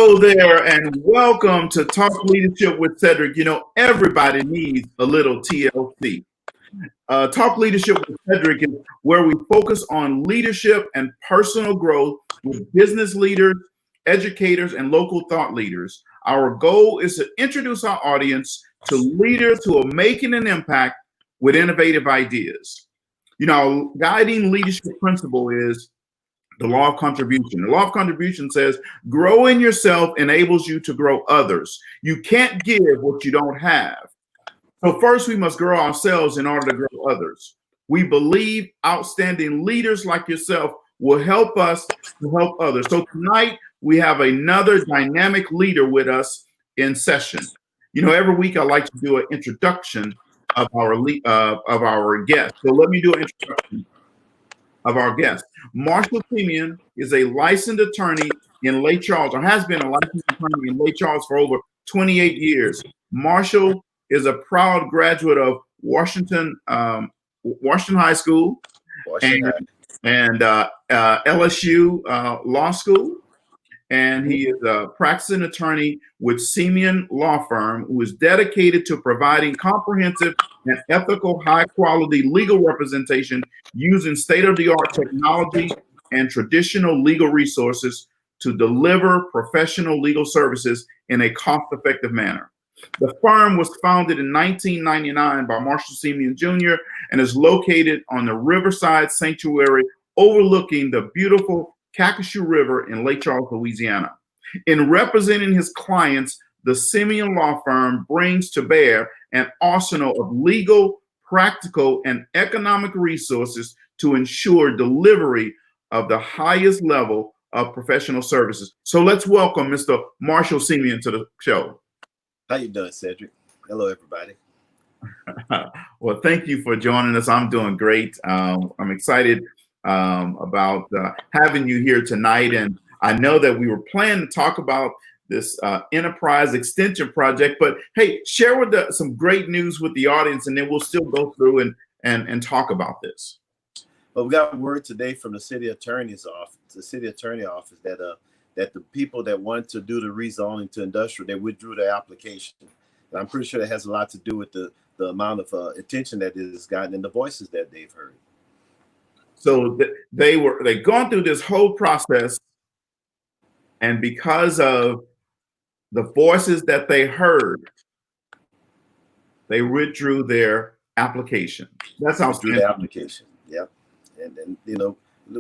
Hello there, and welcome to Talk Leadership with Cedrick. Everybody needs a little TLC. Talk Leadership with Cedrick is where we focus on leadership and personal growth with business leaders, educators, and local thought leaders. Our goal is to introduce our audience to leaders who are making an impact with innovative ideas. Our guiding leadership principle is the law of contribution. The law of contribution says growing yourself enables you to grow others. You can't give what you don't have. So first, we must grow ourselves in order to grow others. We believe outstanding leaders like yourself will help us to help others. So tonight, we have another dynamic leader with us in session. Every week I like to do an introduction of our guest. So let me do an introduction of our guest. Marshall Semien is a licensed attorney in Lake Charles, or has been a licensed attorney in Lake Charles for over 28 years. Marshall is a proud graduate of Washington High School and LSU Law School. And he is a practicing attorney with Semien Law Firm, who is dedicated to providing comprehensive and ethical, high-quality legal representation using state-of-the-art technology and traditional legal resources to deliver professional legal services in a cost-effective manner. The firm was founded in 1999 by Marshall Semien Jr. and is located on the Riverside Sanctuary overlooking the beautiful Calcasieu River in Lake Charles, Louisiana. In representing his clients, the Semien Law Firm brings to bear an arsenal of legal, practical, and economic resources to ensure delivery of the highest level of professional services. So let's welcome Mr. Marshall Semien to the show. How you doing, Cedrick? Hello, everybody. Well, thank you for joining us. I'm doing great. I'm excited about having you here tonight. And I know that we were planning to talk about this enterprise extension project, but hey, share with some great news with the audience, and then we'll still go through and talk about this. Well, we got word today from the city attorney's office, that the people that wanted to do the rezoning to industrial, they withdrew their application. And I'm pretty sure that has a lot to do with the amount of attention that it has gotten and the voices that they've heard. So they've gone through this whole process, and because of the voices that they heard, they withdrew their application. That's how withdrew the application. Yep. And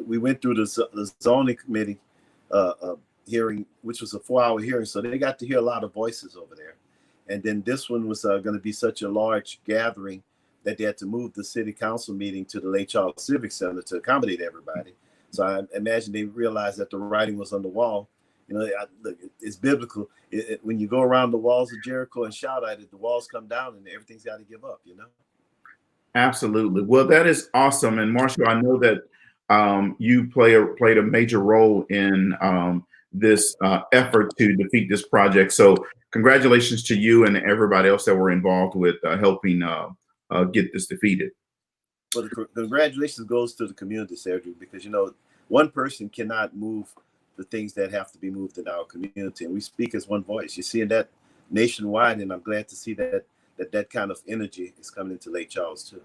we went through the zoning committee hearing, which was a 4-hour hearing, so they got to hear a lot of voices over there. And then this one was going to be such a large gathering that they had to move the city council meeting to the Lake Charles Civic Center to accommodate everybody. So I imagine they realized that the writing was on the wall. It's biblical. When you go around the walls of Jericho and shout at it, the walls come down and everything's got to give up, Absolutely. Well, that is awesome. And Marshall, I know that you played a major role in this effort to defeat this project. So congratulations to you and everybody else that were involved with helping get this defeated. Well, the congratulations goes to the community, Cedrick, because one person cannot move the things that have to be moved in our community, and we speak as one voice. You're seeing that nationwide, and I'm glad to see that kind of energy is coming into Lake Charles too.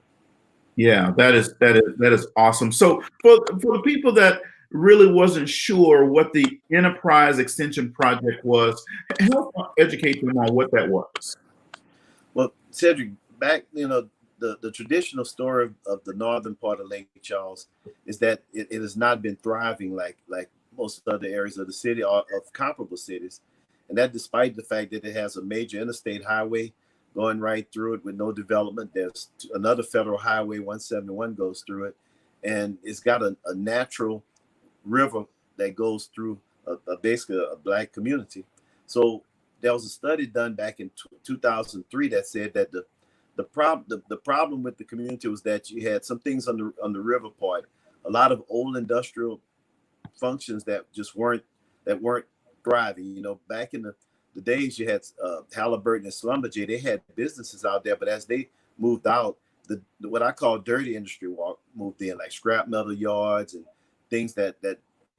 Yeah, that is awesome. So for the people that really wasn't sure what the Enterprise Extension Project was, help educate them on what that was. Well, Cedrick, back, the traditional story of the northern part of Lake Charles is that it has not been thriving like most other areas of the city or of comparable cities. And that despite the fact that it has a major interstate highway going right through it with no development. There's another federal highway, 171, goes through it. And it's got a natural river that goes through basically a Black community. So there was a study done back in 2003 that said that the problem with the community was that you had some things on the river part, a lot of old industrial functions that just weren't thriving. Back in the days, you had Halliburton and Schlumberger. They had businesses out there, but as they moved out, what I call dirty industry moved in, like scrap metal yards and things that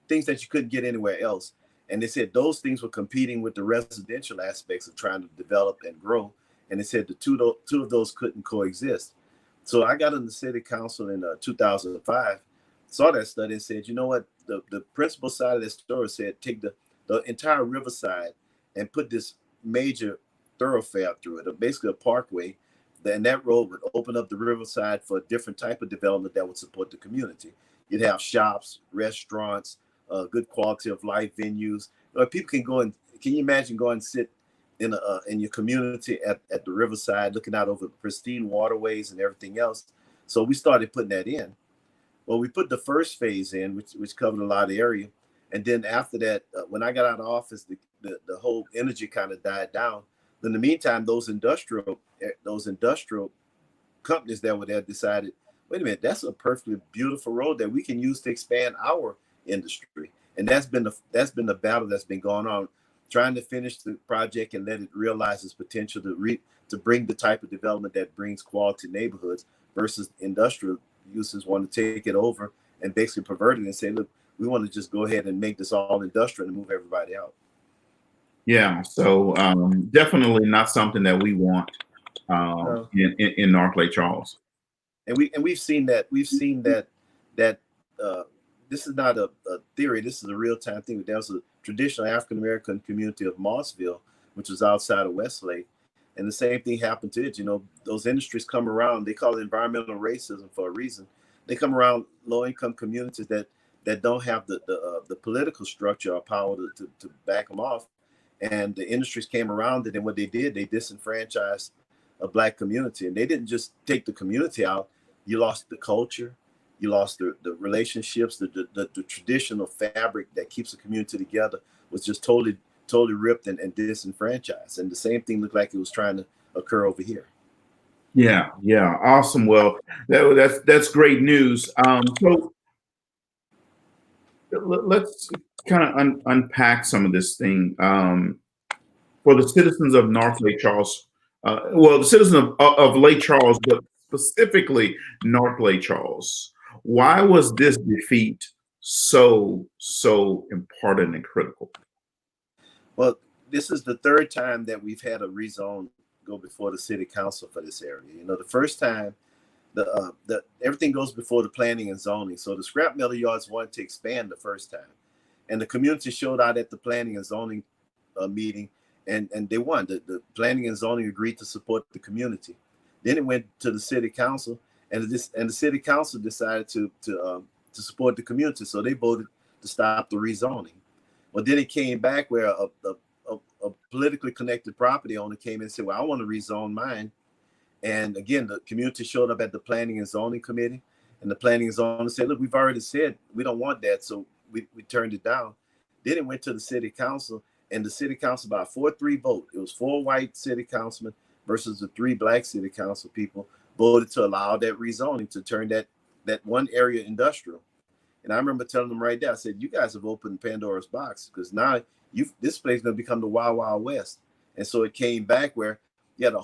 you couldn't get anywhere else. And they said those things were competing with the residential aspects of trying to develop and grow. And they said the two of those couldn't coexist. So I got in the city council in 2005, saw that study and said, you know what, the principal side of that story said, take the entire riverside and put this major thoroughfare through it, basically a parkway. Then that road would open up the riverside for a different type of development that would support the community. You'd have shops, restaurants, good quality of life venues. People can go and, can you imagine going and sit in your community at the riverside, looking out over pristine waterways and everything else? So we started putting that in. Well, we put the first phase in, which covered a lot of area. And then after that, when I got out of office, the whole energy kind of died down. In the meantime, those industrial companies that were there decided, wait a minute, that's a perfectly beautiful road that we can use to expand our industry. And that's been the battle that's been going on, trying to finish the project and let it realize its potential to bring the type of development that brings quality neighborhoods, versus industrial users want to take it over and basically pervert it and say, look, we want to just go ahead and make this all industrial and move everybody out. Yeah, so definitely not something that we want in North Lake Charles. And we've seen that this is not a theory. This is a real time thing. There was a traditional African American community of Mossville, which was outside of Westlake, and the same thing happened to it. You know, those industries come around. They call it environmental racism for a reason. They come around low income communities that don't have the political structure or power to back them off. And the industries came around it, and what they did, they disenfranchised a Black community. And they didn't just take the community out. You lost the culture, you lost the relationships, the traditional fabric that keeps the community together was just totally ripped and disenfranchised. And the same thing looked like it was trying to occur over here. Yeah, awesome. Well, that's great news. So let's kind of unpack some of this thing for the citizens of North Lake Charles. The citizens of Lake Charles, but specifically North Lake Charles. Why was this defeat so important and critical? Well, this is the third time that we've had a rezone go before the city council for this area. You know, the first time the everything goes before the planning and zoning. So the scrap metal yards wanted to expand the first time, and the community showed out at the planning and zoning meeting, and they won. The planning and zoning agreed to support the community. Then it went to the city council, and the city council decided to support the community. So they voted to stop the rezoning. Well, then it came back where a politically connected property owner came in and said, well, I want to rezone mine. And again, the community showed up at the planning and zoning committee, and the planning and zoning said, look, we've already said we don't want that. So we turned it down. Then it went to the city council, and the city council by a 4-3 vote. It was 4 white city councilmen versus the 3 Black city council people voted to allow that rezoning to turn that one area industrial. And I remember telling them right there, I said, you guys have opened Pandora's box, because now this place is going to become the Wild Wild West. And so it came back where you had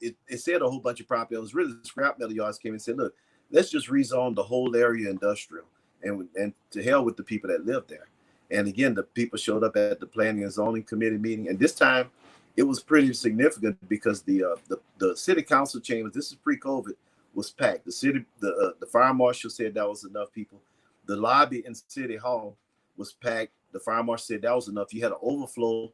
it said a whole bunch of property owners, really the scrap metal yards came and said, look, let's just rezone the whole area industrial, and to hell with the people that live there. And again, the people showed up at the planning and zoning committee meeting. And this time it was pretty significant because the city council chambers, this is pre-COVID, was packed. The fire marshal said that was enough people. The lobby in City Hall was packed. The fire marshal said that was enough. You had an overflow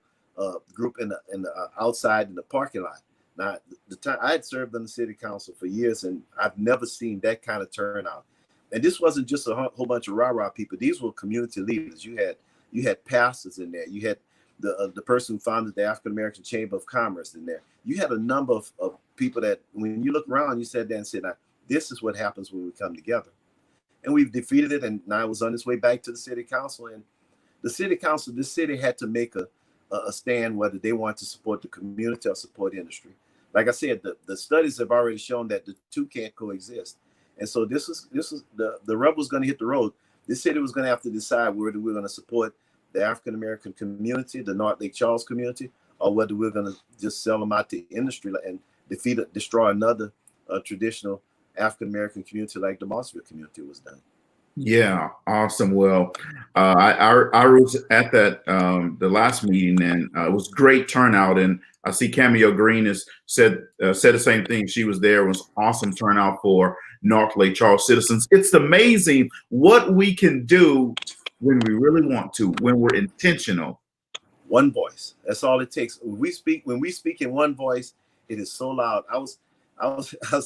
group in the outside in the parking lot. Now, the time I had served on the city council for years, and I've never seen that kind of turnout. And this wasn't just a whole bunch of rah-rah people. These were community leaders. You had pastors in there. You had the person who founded the African American Chamber of Commerce in there. You had a number of people that, when you look around, you sat there and said, now, this is what happens when we come together. And we've defeated it, and now it was on its way back to the city council. And the city council, this city had to make a stand whether they want to support the community or support industry. Like I said, the studies have already shown that the two can't coexist. And so this was the rubber was going to hit the road. This city was going to have to decide whether we're going to support the African American community, the North Lake Charles community, or whether we're going to just sell them out to industry and destroy another traditional African American community like the Mossville community was done. Yeah, awesome. Well, I was at that the last meeting, and it was great turnout. And I see Cameo Green has said the same thing. She was there. It was awesome turnout for North Lake Charles citizens. It's amazing what we can do when we really want to, when we're intentional. One voice. That's all it takes. When we speak in one voice, it is so loud. I was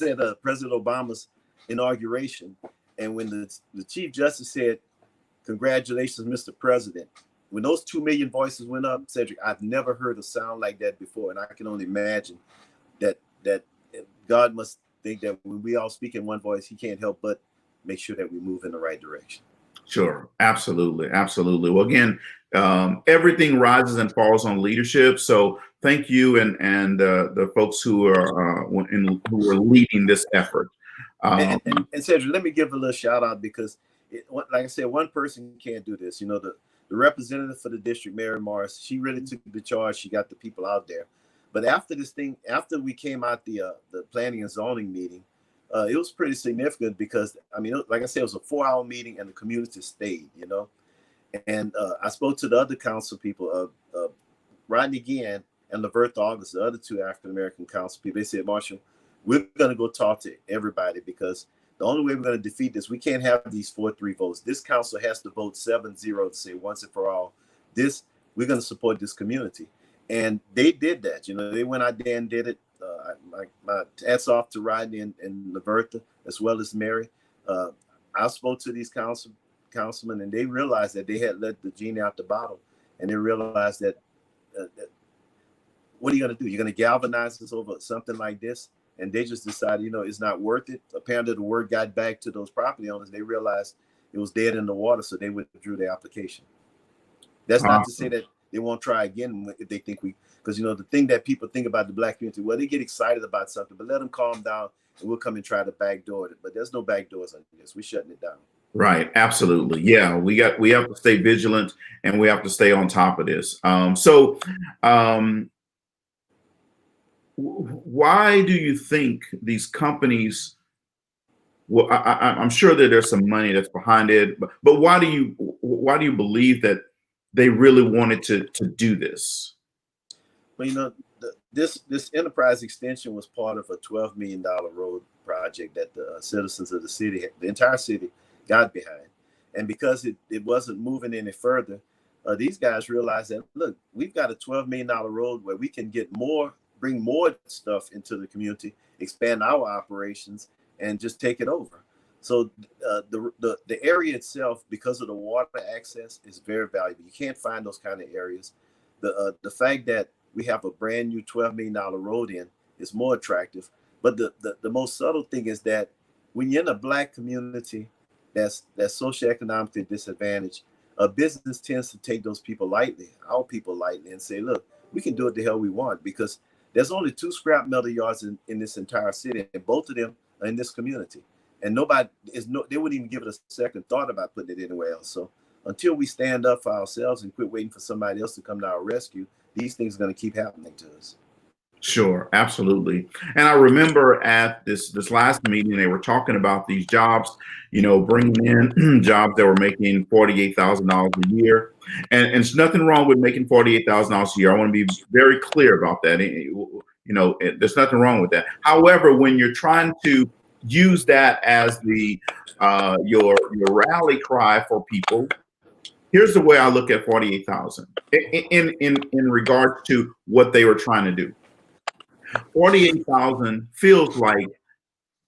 at President Obama's inauguration, and when the Chief Justice said, "Congratulations, Mr. President," when those 2 million voices went up, Cedric, I've never heard a sound like that before, and I can only imagine that God must think that when we all speak in one voice, He can't help but make sure that we move in the right direction. Sure, absolutely, absolutely. Well, again, everything rises and falls on leadership. So thank you and the folks who are who are leading this effort. Um, And Cedric, let me give a little shout out because, like I said, one person can't do this. You know, the representative for the district, Mary Morris, she really took the charge. She got the people out there. But after this thing, after we came out the planning and zoning meeting, it was pretty significant because, I mean, like I said, it was a 4-hour meeting and the community stayed, you know. And I spoke to the other council people, Rodney Gann and Lavertha August, the other two African American council people. They said, Marshall, we're going to go talk to everybody because the only way we're going to defeat this, we can't have these 4-3 votes. This council has to vote 7-0 to say once and for all, we're going to support this community. And they did that. You know, they went out there and did it. My hats off to Rodney and Lavertha, as well as Mary. I spoke to these councilmen, and they realized that they had let the genie out the bottle. And they realized that what are you going to do? You're going to galvanize us over something like this? And they just decided, you know, it's not worth it. Apparently, the word got back to those property owners. They realized it was dead in the water, so they withdrew their application. That's not to say that they won't try again if they think because, you know, the thing that people think about the Black community, well, they get excited about something, but let them calm down and we'll come and try to backdoor it. But there's no backdoors on this. We're shutting it down. Right, absolutely. Yeah, we have to stay vigilant and we have to stay on top of this. Why do you think these companies? Well, I'm sure that there's some money that's behind it, but why do you believe that they really wanted to do this? Well, you know, this enterprise extension was part of a $12 million road project that the citizens of the city, the entire city, got behind. And because it wasn't moving any further, these guys realized that, look, we've got a $12 million road where we can bring more stuff into the community, expand our operations, and just take it over. So the area itself, because of the water access, is very valuable. You can't find those kind of areas. The fact that we have a brand new $12 million road in is more attractive. But the most subtle thing is that when you're in a Black community that's socioeconomically disadvantaged, a business tends to take those people lightly, our people lightly, and say, look, we can do it the hell we want, because there's only 2 scrap metal yards in this entire city, and both of them are in this community. And they wouldn't even give it a second thought about putting it anywhere else. So until we stand up for ourselves and quit waiting for somebody else to come to our rescue, these things are going to keep happening to us. Sure, absolutely. And I remember at this last meeting, they were talking about these jobs, you know, bringing in jobs that were making $48,000 a year. And it's nothing wrong with making $48,000 a year. I want to be very clear about that. You know, there's nothing wrong with that. However, when you're trying to use that as your rally cry for people, here's the way I look at 48,000 in regards to what they were trying to do. 48,000 feels like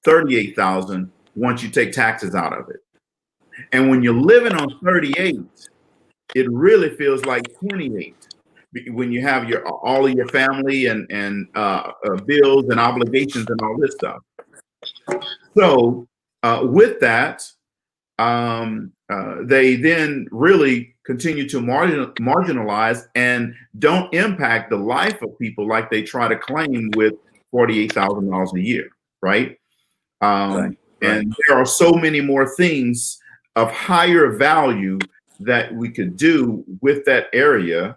38,000 once you take taxes out of it. And when you're living on 38, it really feels like 28 when you have all of your family and bills and obligations and all this stuff. So with that, they then really continue to marginalize and don't impact the life of people like they try to claim with $48,000 a year, right? Right. And there are so many more things of higher value that we could do with that area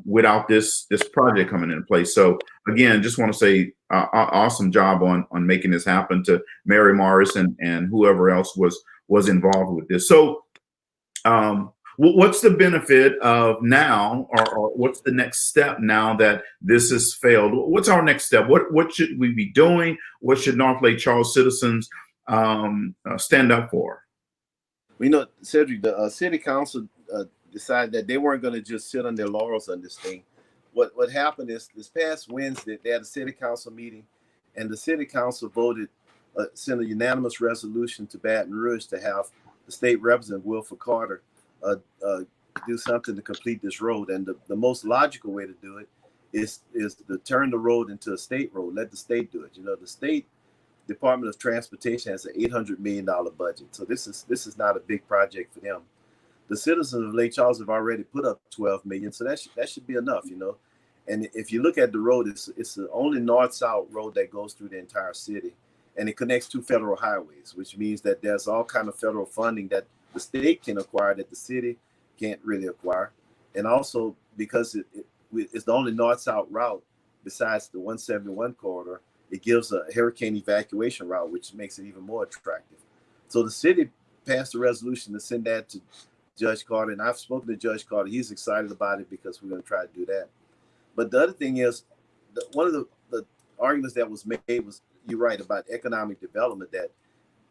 without this project coming into place. So again, just want to say awesome job on making this happen to Mary Morris and whoever else was was involved with this. So, what's the benefit of now, or what's the next step now that this has failed? What's our next step? What should we be doing? What should North Lake Charles citizens stand up for? We know, Cedric, the city council decided that they weren't going to just sit on their laurels on this thing. What happened is this past Wednesday, they had a city council meeting, and the city council voted, sent a unanimous resolution to Baton Rouge to have the state representative, Wilford Carter, do something to complete this road. And the most logical way to do it is to turn the road into a state road, let the state do it. You know, the state Department of Transportation has an $800 million budget. So this is not a big project for them. The citizens of Lake Charles have already put up 12 million. So that should be enough, you know. And if you look at the road, it's the only north-south road that goes through the entire city. And it connects two federal highways, which means that there's all kind of federal funding that the state can acquire that the city can't really acquire. And also because it's the only north-south route besides the 171 corridor, it gives a hurricane evacuation route, which makes it even more attractive. So the city passed a resolution to send that to Judge Carter, and I've spoken to Judge Carter. He's excited about it because we're going to try to do that. But the other thing is, one of the arguments that was made was, you're right, about economic development.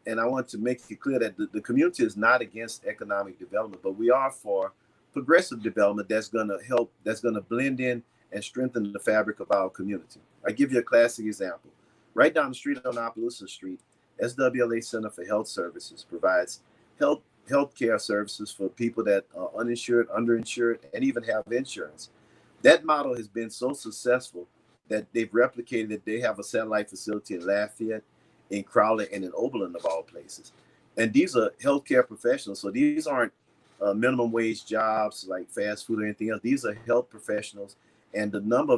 And I want to make it clear that the community is not against economic development, but we are for progressive development that's going to help, that's going to blend in and strengthen the fabric of our community. I give you a classic example. Right down the street on Opelousas Street, SWLA Center for Health Services provides health care services for people that are uninsured, underinsured, and even have insurance. That model has been so successful that they've replicated it. They have a satellite facility in Lafayette, in Crowley, and in Oberlin, of all places. And these are healthcare professionals. So these aren't minimum wage jobs like fast food or anything else. These are health professionals. And the number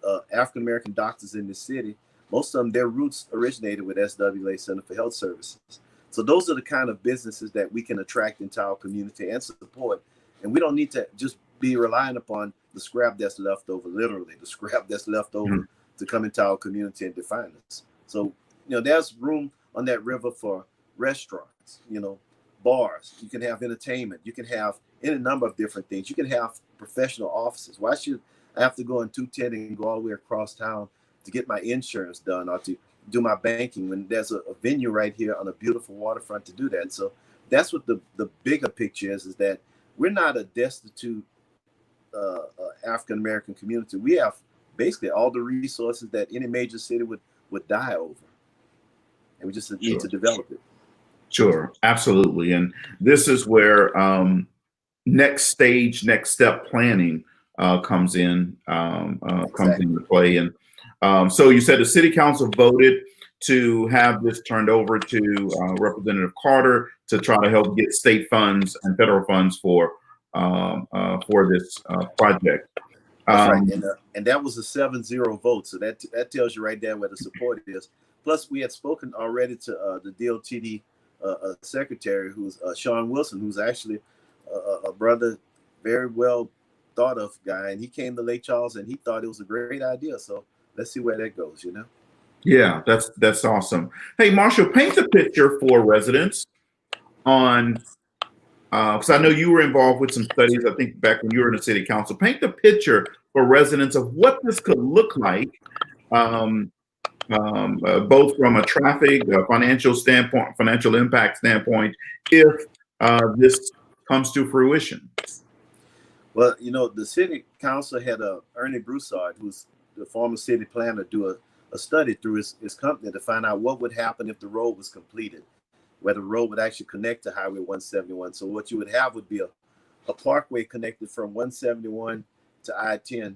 of African-American doctors in the city, most of them, their roots originated with SWA Center for Health Services. So those are the kind of businesses that we can attract into our community and support. And we don't need to just be relying upon the scrap that's left over, literally, the scrap that's left over to come into our community and define us. So, you know, there's room on that river for restaurants, you know, bars. You can have entertainment. You can have any number of different things. You can have professional offices. Why should I have to go in 210 and go all the way across town to get my insurance done or to do my banking when there's a venue right here on a beautiful waterfront to do that? So that's what the bigger picture is that we're not a destitute African-American community. We have basically all the resources that any major city would die over. And we just need to develop it. Sure, absolutely. And this is where next step planning comes into play. And so you said the city council voted to have this turned over to Representative Carter to try to help get state funds and federal funds for this project. That's right. And that was a 7-0 vote. So that tells you right there where the support is. Plus, we had spoken already to the DOTD secretary, who's Sean Wilson, who's actually a brother, very well thought of guy. And he came to Lake Charles and he thought it was a great idea. So let's see where that goes, you know? Yeah, that's awesome. Hey, Marshall, paint the picture for residents on, because I know you were involved with some studies, I think back when you were in the city council. Paint the picture for residents of what this could look like, both from a traffic, financial standpoint, financial impact standpoint, if this comes to fruition. Well, you know, the city council had Ernie Broussard, who's the former city planner, do a study through his company to find out what would happen if the road was completed, whether the road would actually connect to Highway 171. So what you would have would be a parkway connected from 171 to I-10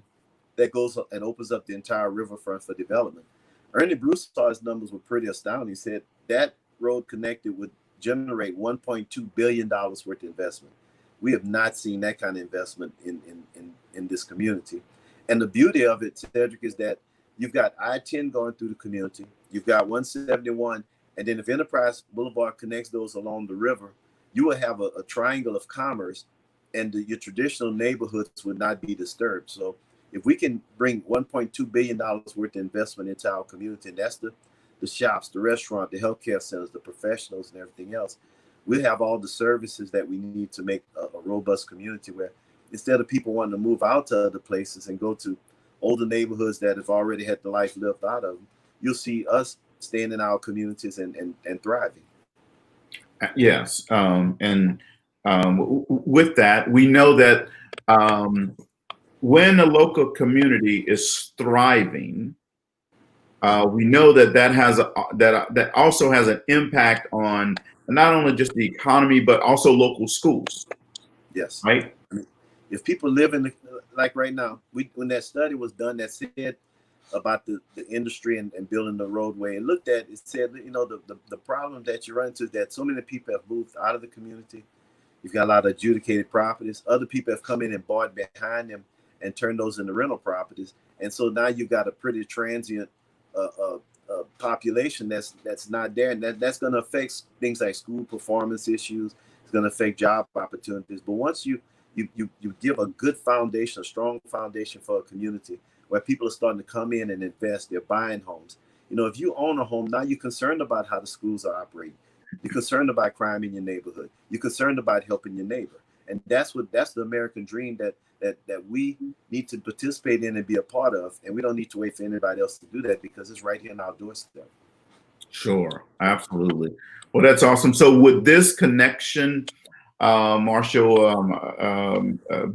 that goes up and opens up the entire riverfront for development. Ernie Broussard's numbers were pretty astounding. He said that road connected would generate $1.2 billion worth of investment. We have not seen that kind of investment in this community. And the beauty of it, Cedric, is that you've got I-10 going through the community. You've got 171. And then if Enterprise Boulevard connects those along the river, you will have a triangle of commerce, and your traditional neighborhoods would not be disturbed. So if we can bring $1.2 billion worth of investment into our community, and that's the shops, the restaurant, the healthcare centers, the professionals, and everything else, we have all the services that we need to make a robust community where instead of people wanting to move out to other places and go to older neighborhoods that have already had the life lived out of them, you'll see us staying in our communities and thriving. Yes. With that, we know that when a local community is thriving, we know that that also has an impact on not only just the economy but also local schools, Yes. right? I mean, if people live in the, like right now, when that study was done that said about the industry and building the roadway, and looked at it, said, the problem that you run into is that so many people have moved out of the community. You've got a lot of adjudicated properties. Other people have come in and bought behind them and turned those into rental properties. And so now you've got a pretty transient population that's not there, and that's going to affect things like school performance issues. It's going to affect job opportunities. But once you give a good foundation, a strong foundation for a community where people are starting to come in and invest, they're buying homes. If you own a home, now you're concerned about how the schools are operating. You're concerned about crime in your neighborhood. You're concerned about helping your neighbor. And that's the American dream that we need to participate in and be a part of. And we don't need to wait for anybody else to do that because it's right here in our doorstep. Sure, absolutely. Well, that's awesome. So would this connection, Marshall,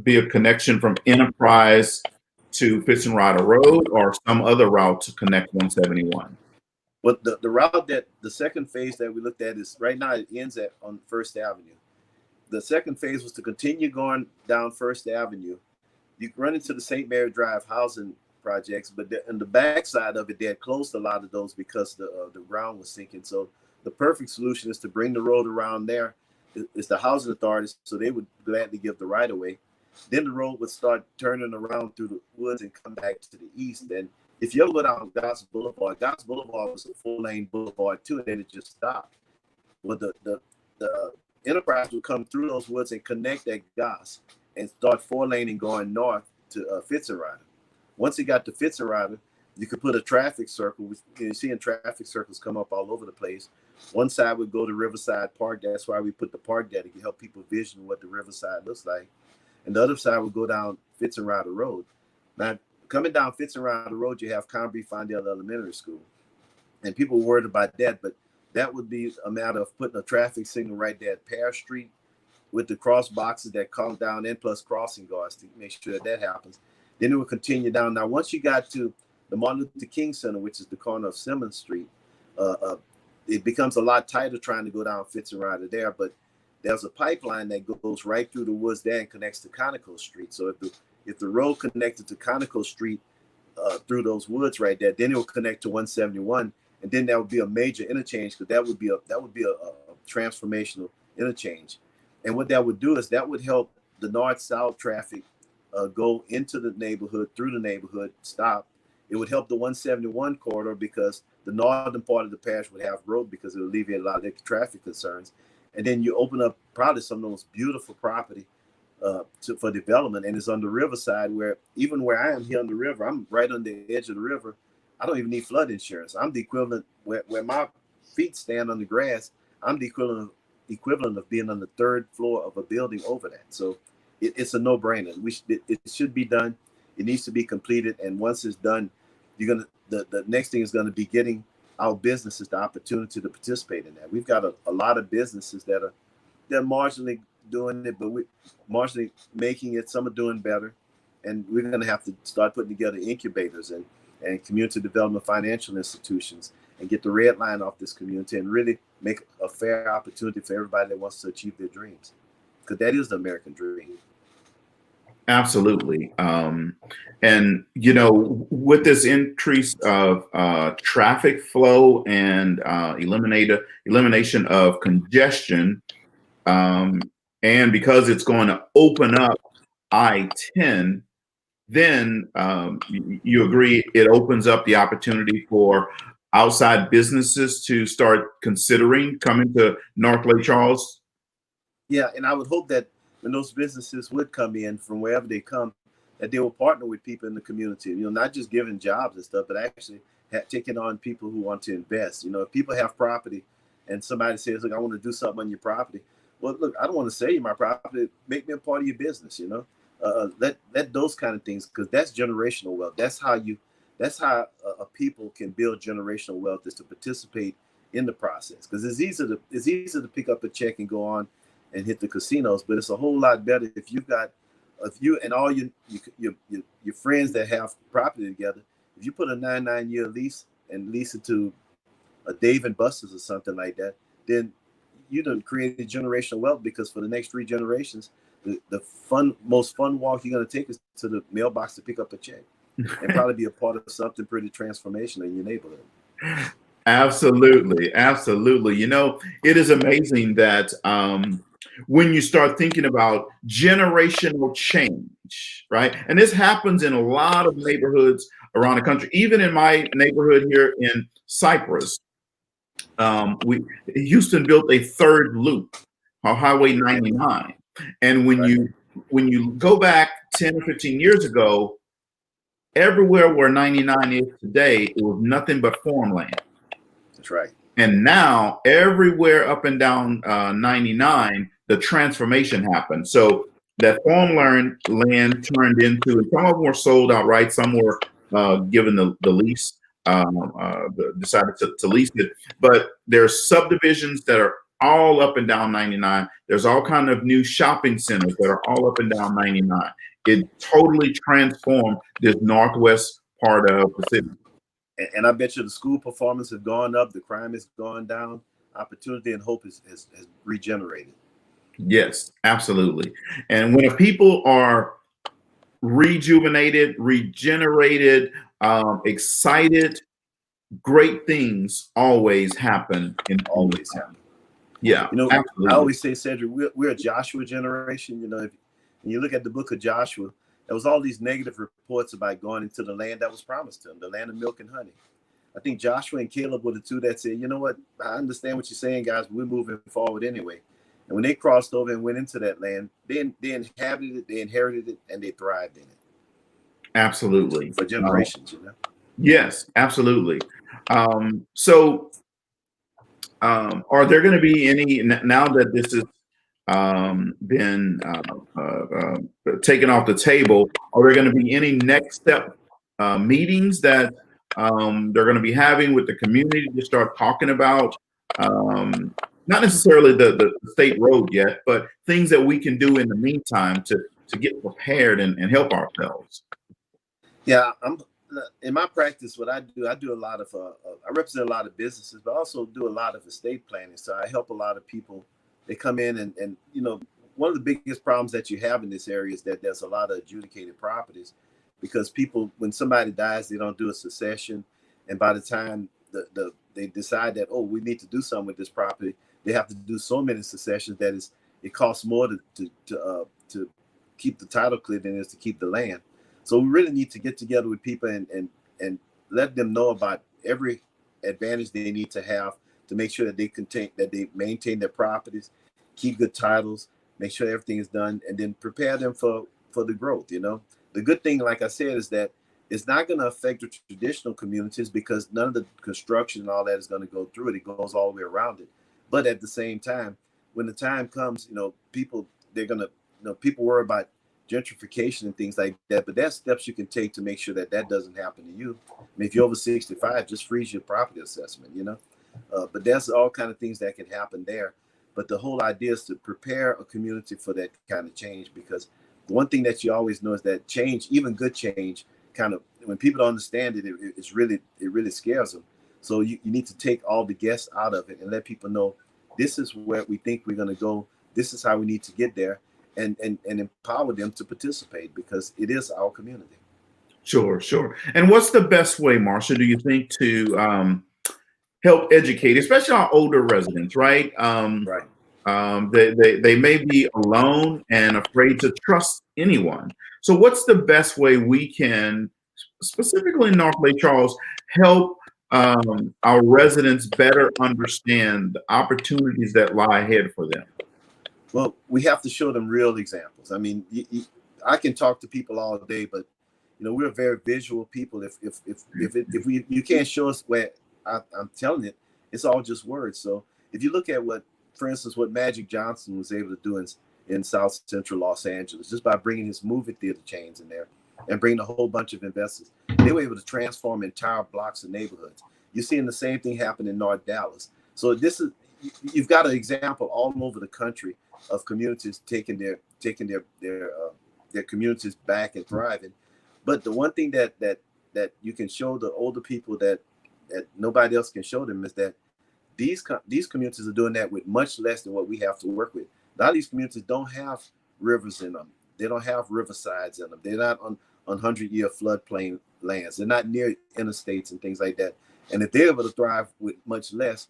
be a connection from Enterprise to Fitzenrider Road or some other route to connect 171? But the route that the second phase that we looked at is right now it ends on First Avenue. The second phase was to continue going down First Avenue. You run into the St. Mary Drive housing projects, but in the backside of it, they had closed a lot of those because the ground was sinking. So the perfect solution is to bring the road around there. It's the housing authorities, so they would gladly give the right of way. Then the road would start turning around through the woods and come back to the east. And if you ever go down Goss Boulevard was a 4-lane boulevard too, and then it just stopped. Well, the Enterprise would come through those woods and connect at Goss and start 4-laning going north to Fitzenrider. Once it got to Fitzenrider, you could put a traffic circle. You're seeing traffic circles come up all over the place. One side would go to Riverside Park. That's why we put the park there to help people vision what the Riverside looks like. And the other side would go down Fitzenrider Road. Now, coming down Fitzenrider Road, you have Conbury Fondale Elementary School. And people were worried about that, but that would be a matter of putting a traffic signal right there at Pear Street with the cross boxes that come down and plus crossing guards to make sure that happens. Then it would continue down. Now, once you got to the Martin Luther King Center, which is the corner of Semien Street, it becomes a lot tighter trying to go down Fitzenrider there, but there's a pipeline that goes right through the woods there and connects to Conoco Street. So if the road connected to Conoco Street through those woods right there, then it will connect to 171, and then that would be a major interchange because that would be a transformational interchange. And what that would do is that would help the north-south traffic go into the neighborhood, through the neighborhood, stop. It would help the 171 corridor because the northern part of the parish would have road because it would alleviate a lot of the traffic concerns. And then you open up probably some of the most beautiful property for development. And it's on the riverside where even where I am here on the river, I'm right on the edge of the river. I don't even need flood insurance. I'm the equivalent where my feet stand on the grass. I'm the equivalent of being on the third floor of a building over that. So it's a no-brainer. It should be done. It needs to be completed. And once it's done, the next thing is going to be getting our businesses the opportunity to participate in that. We've got a lot of businesses they're marginally doing it, but we're marginally making it. Some are doing better. And we're going to have to start putting together incubators and community development financial institutions and get the red line off this community and really make a fair opportunity for everybody that wants to achieve their dreams. Because that is the American dream. Absolutely. And, with this increase of traffic flow and elimination of congestion, and because it's going to open up I-10, then you agree it opens up the opportunity for outside businesses to start considering coming to North Lake Charles? Yeah, and I would hope that when those businesses would come in from wherever they come, that they will partner with people in the community, not just giving jobs and stuff, but actually taking on people who want to invest. If people have property and somebody says, look, I want to do something on your property. Well, look, I don't want to sell you my property. Make me a part of your business, you know. Let those kind of things, because that's generational wealth. That's how a people can build generational wealth, is to participate in the process. Because it's easy to pick up a check and go on and hit the casinos, but it's a whole lot better if you and all your friends that have property together, if you put a 99-year lease and lease it to a Dave and Buster's or something like that, then you done created generational wealth, because for the next 3 generations, the most fun walk you're going to take is to the mailbox to pick up a check and probably be a part of something pretty transformational in your neighborhood. Absolutely. Absolutely. You know, it is amazing that when you start thinking about generational change, right? And this happens in a lot of neighborhoods around the country. Even in my neighborhood here in Cyprus, Houston built a third loop on Highway 99. And when you go back 10 or 15 years ago, everywhere where 99 is today, it was nothing but farmland. That's right. And now everywhere up and down 99, the transformation happened. So that farmland turned into, and some of them were sold outright, some were given the lease, decided to lease it. But there's subdivisions that are all up and down 99. There's all kind of new shopping centers that are all up and down 99. It totally transformed this northwest part of the city. And I bet you the school performance has gone up, the crime has gone down, opportunity and hope has regenerated. Yes, absolutely. And when people are rejuvenated, regenerated, excited, great things always happen. Always happen. Yeah, you know, absolutely. I always say, Cedrick, we're a Joshua generation. You know, if you look at the book of Joshua, there was all these negative reports about going into the land that was promised to them, the land of milk and honey. I think Joshua and Caleb were the two that said, you know what, I understand what you're saying, guys, but we're moving forward anyway. And when they crossed over and went into that land, they inhabited it, they inherited it, and they thrived in it. Absolutely. For generations, you know. Yes, absolutely. So are there going to be any, now that this has been taken off the table, are there going to be any next step meetings that they're going to be having with the community to start talking about, not necessarily the state road yet, but things that we can do in the meantime to get prepared and help ourselves? Yeah, in my practice, what I do a lot of, I represent a lot of businesses, but also do a lot of estate planning. So I help a lot of people. They come in and you know, one of the biggest problems that you have in this area is that there's a lot of adjudicated properties, because people, when somebody dies, they don't do a succession. And by the time they decide that, oh, we need to do something with this property, they have to do so many successions that it costs more to keep the title clear than it is to keep the land. So we really need to get together with people and let them know about every advantage they need to have to make sure that they maintain their properties, keep good titles, make sure everything is done, and then prepare them for the growth. You know, the good thing, like I said, is that it's not going to affect the traditional communities, because none of the construction and all that is going to go through it. It goes all the way around it. But at the same time, when the time comes, you know, people worry about gentrification and things like that, but that's steps you can take to make sure that doesn't happen to you. I mean, if you're over 65, just freeze your property assessment, you know. But there's all kind of things that can happen there. But the whole idea is to prepare a community for that kind of change, because the one thing that you always know is that change, even good change, kind of, when people don't understand it, it really scares them. So you need to take all the guests out of it and let people know this is where we think we're going to go. This is how we need to get there. And empower them to participate, because it is our community. Sure. And what's the best way, Marsha, do you think, to help educate, especially our older residents, right? Right. They may be alone and afraid to trust anyone. So what's the best way we can, specifically in North Lake Charles, help our residents better understand the opportunities that lie ahead for them? Well, we have to show them real examples. I mean, I can talk to people all day, but you know, we're very visual people. If you can't show us where I'm telling it, it's all just words. So if you look at what, for instance, what Magic Johnson was able to do in South Central Los Angeles, just by bringing his movie theater chains in there and bringing a whole bunch of investors, they were able to transform entire blocks of neighborhoods. You're seeing the same thing happen in North Dallas. So this is, you've got an example all over the country of communities taking their communities back and thriving. But the one thing that you can show the older people that nobody else can show them is that these communities are doing that with much less than what we have to work with. A lot of these communities don't have rivers in them. They don't have riversides in them. They're not on 100-year floodplain lands. They're not near interstates and things like that. And if they're able to thrive with much less,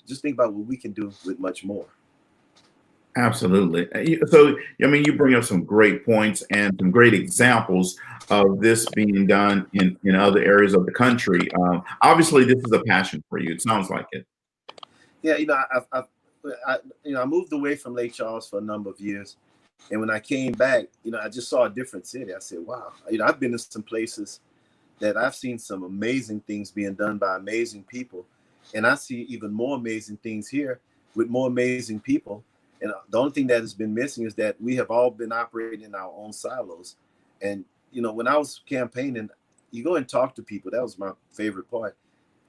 just think about what we can do with much more. Absolutely. So, I mean, you bring up some great points and some great examples of this being done in other areas of the country. Obviously, this is a passion for you. It sounds like it. Yeah, I moved away from Lake Charles for a number of years, and when I came back, I just saw a different city. I said, "Wow!" I've been in some places that I've seen some amazing things being done by amazing people, and I see even more amazing things here with more amazing people. And the only thing that has been missing is that we have all been operating in our own silos. And when I was campaigning, you go and talk to people. That was my favorite part.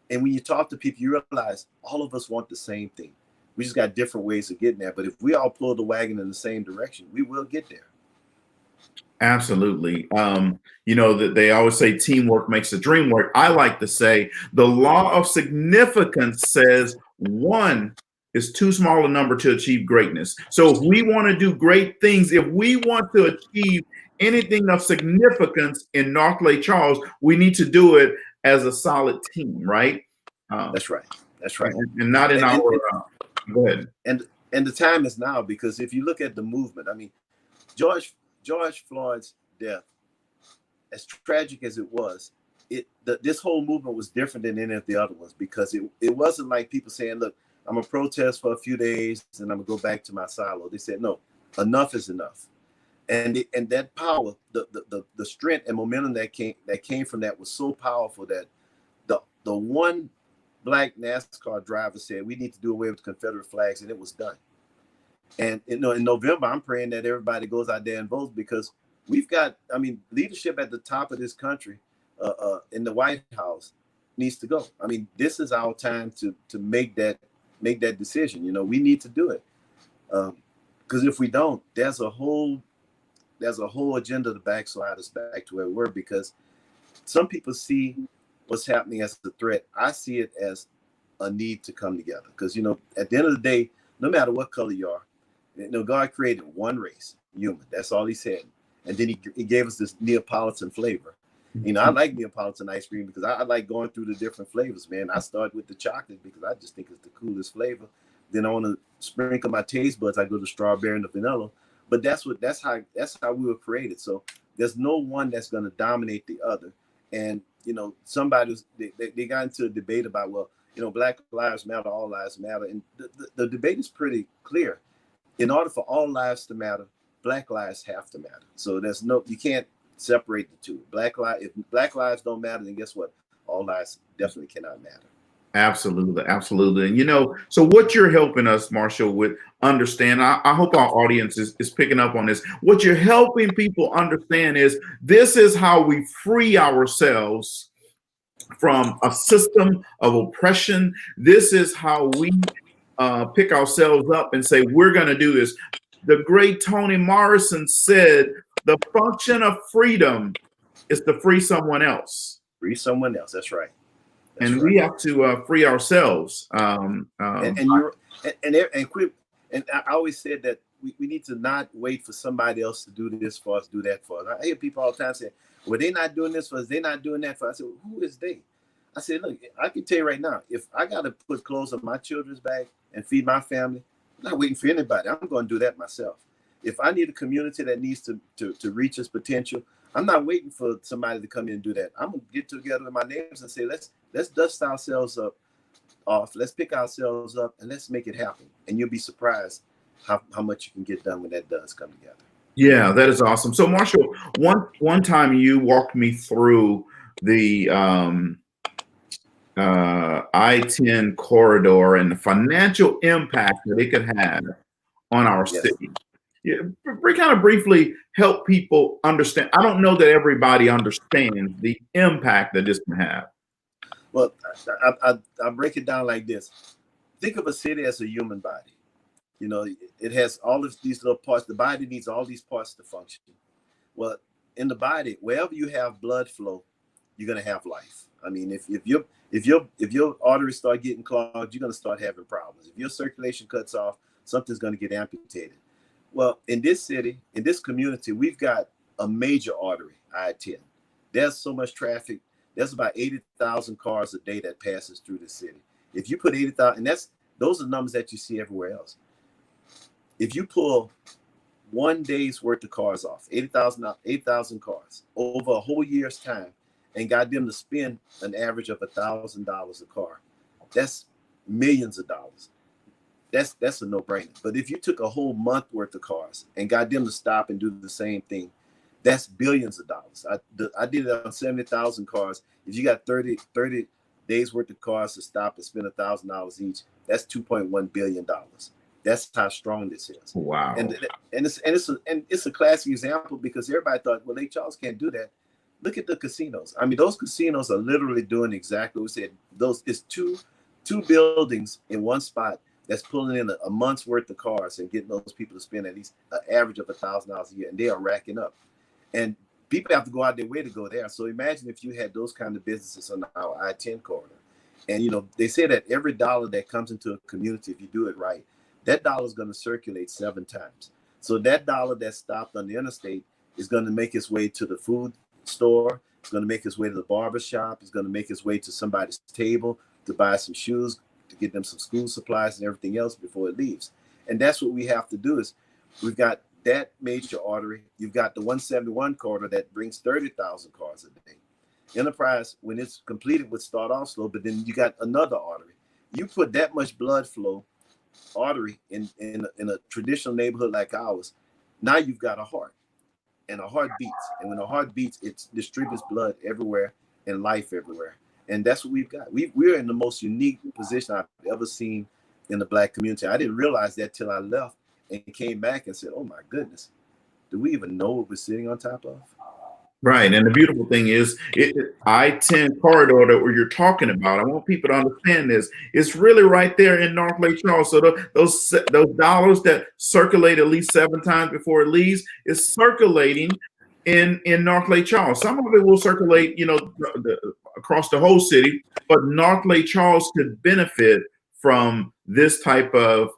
And when you talk to people, you realize all of us want the same thing. We just got different ways of getting there. But if we all pull the wagon in the same direction, we will get there. Absolutely. That they always say teamwork makes the dream work. I like to say the law of significance says one is too small a number to achieve greatness. So if we want to do great things, if we want to achieve anything of significance in North Lake Charles, we need to do it as a solid team, right? That's right. That's right. And not in our. Go ahead. And the time is now, because if you look at the movement, I mean, George Floyd's death, as tragic as it was, this whole movement was different than any of the other ones, because it wasn't like people saying, "Look, I'm gonna protest for a few days and I'm gonna go back to my silo." They said, "No, enough is enough." And that power, the strength and momentum that came from that was so powerful that the one black NASCAR driver said, "We need to do away with Confederate flags," and it was done. And in November, I'm praying that everybody goes out there and votes, because we've got, leadership at the top of this country, in the White House, needs to go. This is our time to make that decision. We need to do it, because if we don't, there's a whole agenda to backslide us back to where we were, because some people see what's happening as a threat. I see it as a need to come together, because at the end of the day, no matter what color you are, God created one race, human. That's all he said. And then he gave us this Neapolitan flavor. I like Neapolitan ice cream because I like going through the different flavors, man. I start with the chocolate because I just think it's the coolest flavor. Then I want to sprinkle my taste buds. I go to strawberry and the vanilla. But that's how we were created. So there's no one that's going to dominate the other. And they got into a debate about, well, Black lives matter, all lives matter, and the debate is pretty clear. In order for all lives to matter, Black lives have to matter. So you can't separate the two. If Black lives don't matter, then guess what? All lives definitely cannot matter. Absolutely, absolutely. And so what you're helping us, Marshall, with understand, I hope our audience is picking up on this. What you're helping people understand is this is how we free ourselves from a system of oppression. This is how we pick ourselves up and say, we're going to do this. The great Toni Morrison said, the function of freedom is to free someone else. Free someone else. That's right. We have to free ourselves. And quit. And I always said that we need to not wait for somebody else to do this for us, do that for us. I hear people all the time say, well, they're not doing this for us, they're not doing that for us. I said, well, who is they? I said, look, I can tell you right now, if I got to put clothes on my children's back and feed my family, I'm not waiting for anybody. I'm going to do that myself. If I need a community that needs to reach its potential, I'm not waiting for somebody to come in and do that. I'm going to get together with my neighbors and say, let's dust ourselves off. Let's pick ourselves up and let's make it happen. And you'll be surprised how much you can get done when that does come together. Yeah, that is awesome. So Marshall, one time you walked me through the I-10 corridor and the financial impact that it could have on our Yes. city. Yeah, kind of briefly help people understand. I don't know that everybody understands the impact that this can have. Well, I break it down like this. Think of a city as a human body. You know, it has all of these little parts. The body needs all these parts to function. Well, in the body, wherever you have blood flow, you're gonna have life. I mean, if your arteries start getting clogged, you're gonna start having problems. If your circulation cuts off, something's gonna get amputated. Well, in this city, in this community, we've got a major artery, I-10. There's so much traffic. There's about 80,000 cars a day that passes through the city. If you put 80,000, and those are numbers that you see everywhere else. If you pull one day's worth of cars off, 8,000 cars over a whole year's time, and got them to spend an average of $1,000 a car, that's millions of dollars. That's a no-brainer. But if you took a whole month worth of cars and got them to stop and do the same thing, that's billions of dollars. I did it on 70,000 cars. If you got 30 days worth of cars to stop and spend $1,000 each, that's $2.1 billion. That's how strong this is. Wow. And it's a classic example because everybody thought, well, Lake Charles can't do that. Look at the casinos. I mean, those casinos are literally doing exactly what we said. It's two buildings in one spot that's pulling in a month's worth of cars and getting those people to spend at least an average of $1,000 a year, and they are racking up. And people have to go out their way to go there. So imagine if you had those kind of businesses on our I-10 corridor. And, you know, they say that every dollar that comes into a community, if you do it right, that dollar is going to circulate 7 times. So that dollar that's stopped on the interstate is going to make its way to the food store. It's going to make its way to the barber shop. It's going to make its way to somebody's table to buy some shoes, to get them some school supplies and everything else before it leaves. And that's what we have to do is we've got that major artery. You've got the 171 corridor that brings 30,000 cars a day. Enterprise, when it's completed, would start off slow, but then you got another artery. You put that much blood flow artery in a traditional neighborhood like ours, now you've got a heart, and a heart beats. And when a heart beats, it distributes blood everywhere and life everywhere. And that's what we've got. We're in the most unique position I've ever seen in the Black community. I didn't realize that till I left and came back and said, oh my goodness, do we even know what we're sitting on top of? Right. And the beautiful thing is, I-10 corridor that you're talking about, I want people to understand this. It's really right there in North Lake Charles. So those dollars that circulate at least 7 times before it leaves is circulating in North Lake Charles. Some of it will circulate, you know, across the whole city, but North Lake Charles could benefit from this type of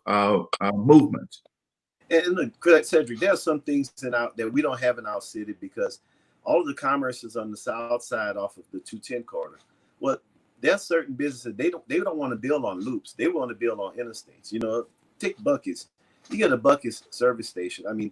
movement. And look, Cedric, there are some things that we don't have in our city because all of the commerce is on the south side off of the 210 corridor. Well, there are certain businesses they don't want to build on loops. They want to build on interstates. You know, take Buc-ee's. You get a Buc-ee's service station. I mean,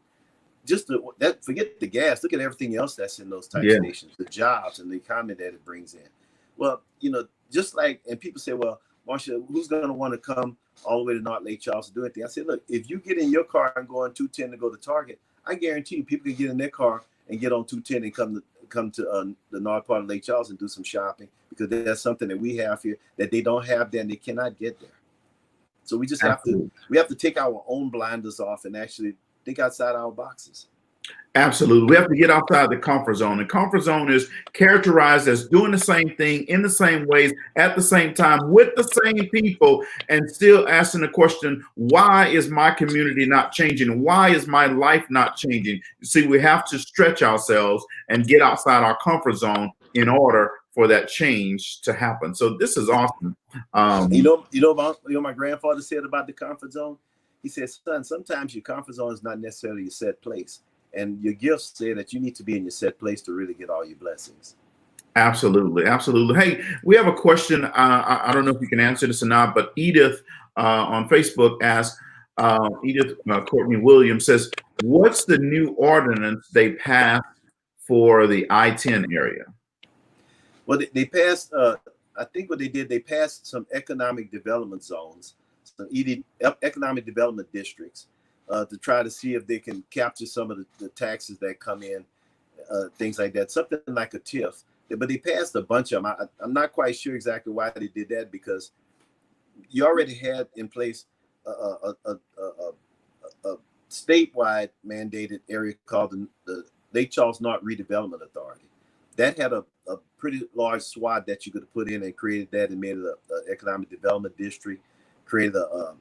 forget the gas. Look at everything else that's in those type stations, the jobs and the economy that it brings in. Well, you know, just like, and people say, well, Marsha, who's going to want to come all the way to North Lake Charles to do anything? I said, look, if you get in your car and go on 210 to go to Target, I guarantee you people can get in their car and get on 210 and come to the north part of Lake Charles and do some shopping, because that's something that we have here that they don't have there and they cannot get there. So we just have to take our own blinders off and actually think outside our boxes. Absolutely. We have to get outside the comfort zone. The comfort zone is characterized as doing the same thing in the same ways at the same time with the same people and still asking the question, why is my community not changing? Why is my life not changing? You see, we have to stretch ourselves and get outside our comfort zone in order for that change to happen. So this is awesome. You know, my grandfather said about the comfort zone? He said, son, sometimes your comfort zone is not necessarily a set place. And your gifts say that you need to be in your set place to really get all your blessings. Absolutely. Absolutely. Hey, we have a question. I don't know if you can answer this or not, but Edith on Facebook asked, Edith Courtney Williams says, what's the new ordinance they passed for the I-10 area? Well, they passed, I think what they did, they passed some economic development zones, some economic development districts, to try to see if they can capture some of the taxes that come in, things like that, something like a TIF. but they passed a bunch of them. I'm not quite sure exactly why they did that, because you already had in place a statewide mandated area called the Lake Charles North Redevelopment Authority. That had a pretty large SWAT that you could have put in and created that and made it an economic development district, created a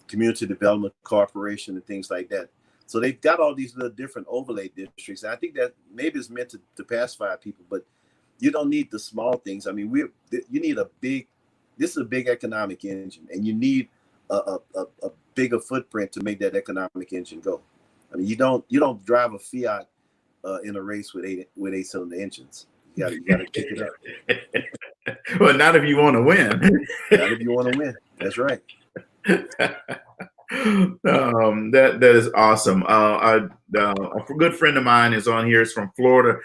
community development corporation and things like that. So they've got all these little different overlay districts. And I think that maybe it's meant to pacify people, but you don't need the small things. I mean, you need this is a big economic engine, and you need a bigger footprint to make that economic engine go. I mean, you don't drive a Fiat in a race with eight-cylinder engines. You gotta kick it up. Well, not if you want to win. Not if you want to win. That's right. That is awesome. A good friend of mine is on here. It's from Florida,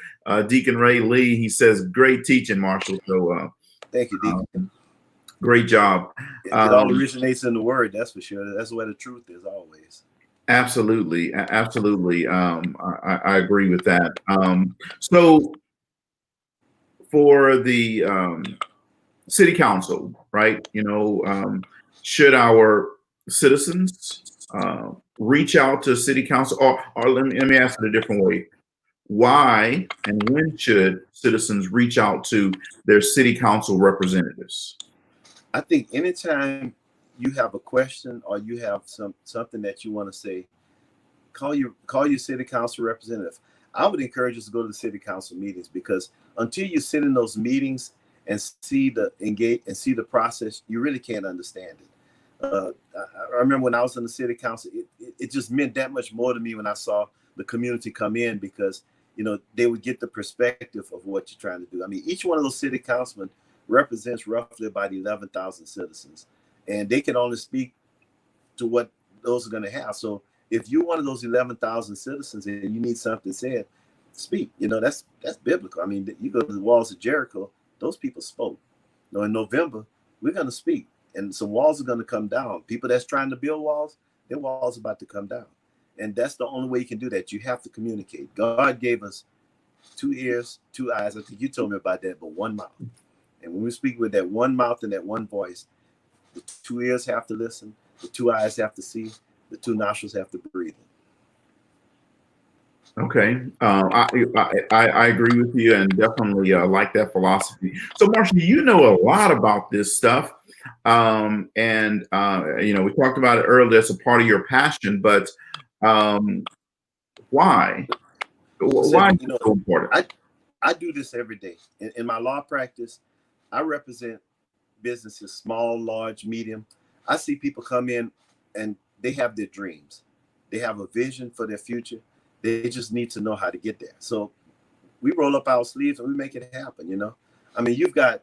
Deacon Ray Lee. He says, "Great teaching, Marshall." So, thank you, Deacon. Great job. It all originates in the Word. That's for sure. That's where the truth is always. Absolutely. I agree with that. So, for the city council, right? Should our citizens reach out to city council, or let me ask it a different way. Why and when should citizens reach out to their city council representatives? I think anytime you have a question or you have something that you want to say, call your city council representative. I would encourage us to go to the city council meetings, because until you sit in those meetings and see the process, you really can't understand it. I remember when I was in the city council, it just meant that much more to me when I saw the community come in, because they would get the perspective of what you're trying to do. I mean, each one of those city councilmen represents roughly about 11,000 citizens, and they can only speak to what those are going to have. So if you're one of those 11,000 citizens and you need something said, speak. That's biblical. I mean, you go to the walls of Jericho, those people spoke. In November, we're going to speak, and some walls are going to come down. People that's trying to build walls, their walls are about to come down. And that's the only way you can do that. You have to communicate. God gave us 2 ears, 2 eyes. I think you told me about that, but 1 mouth. And when we speak with that 1 mouth and that 1 voice, the 2 ears have to listen, the 2 eyes have to see, the 2 nostrils have to breathe. Okay, I agree with you, and definitely like that philosophy. So, Marshall, you know a lot about this stuff, and we talked about it earlier. It's a part of your passion, but why? Why is it so important? I do this every day. In my law practice, I represent businesses, small, large, medium. I see people come in and they have their dreams. They have a vision for their future. They just need to know how to get there. So we roll up our sleeves and we make it happen, I mean, you've got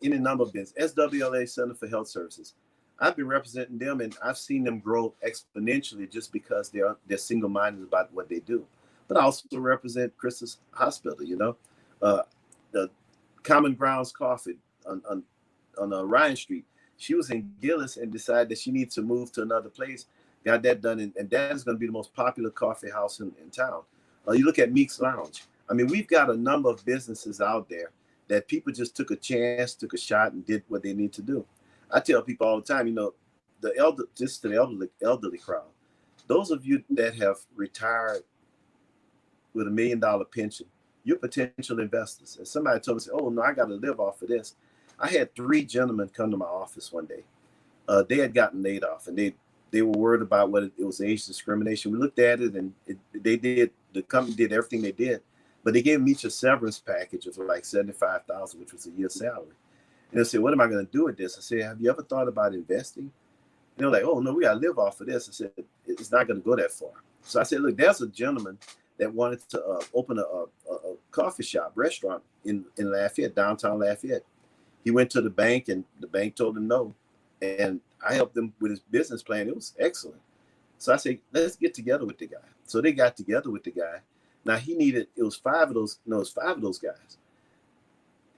any number of businesses. SWLA, Center for Health Services. I've been representing them, and I've seen them grow exponentially just because they're single-minded about what they do. But I also represent Christus Hospital, the Common Grounds Coffee on Ryan Street. She was in Gillis and decided that she needs to move to another place. Got that done, and that is going to be the most popular coffee house in town. You look at Meek's Lounge. I mean, we've got a number of businesses out there that people just took a chance, took a shot, and did what they need to do. I tell people all the time, the elderly crowd, those of you that have retired with $1 million pension, you're potential investors. And somebody told me, "Oh no, I got to live off of this." I had 3 gentlemen come to my office one day. They had gotten laid off, and they were worried about whether it was age discrimination. We looked at it, and the company did everything they did, but they gave them each a severance package of like $75,000, which was a year's salary. And they said, "What am I going to do with this?" I said, "Have you ever thought about investing?" And they're like, "Oh no, we got to live off of this." I said, "It's not going to go that far." So I said, "Look, there's a gentleman that wanted to open a coffee shop, restaurant in Lafayette, downtown Lafayette. He went to the bank, and the bank told him no. And I helped him with his business plan. It was excellent. So I said, let's get together with the guy. So they got together with the guy. Now it was 5 of those guys.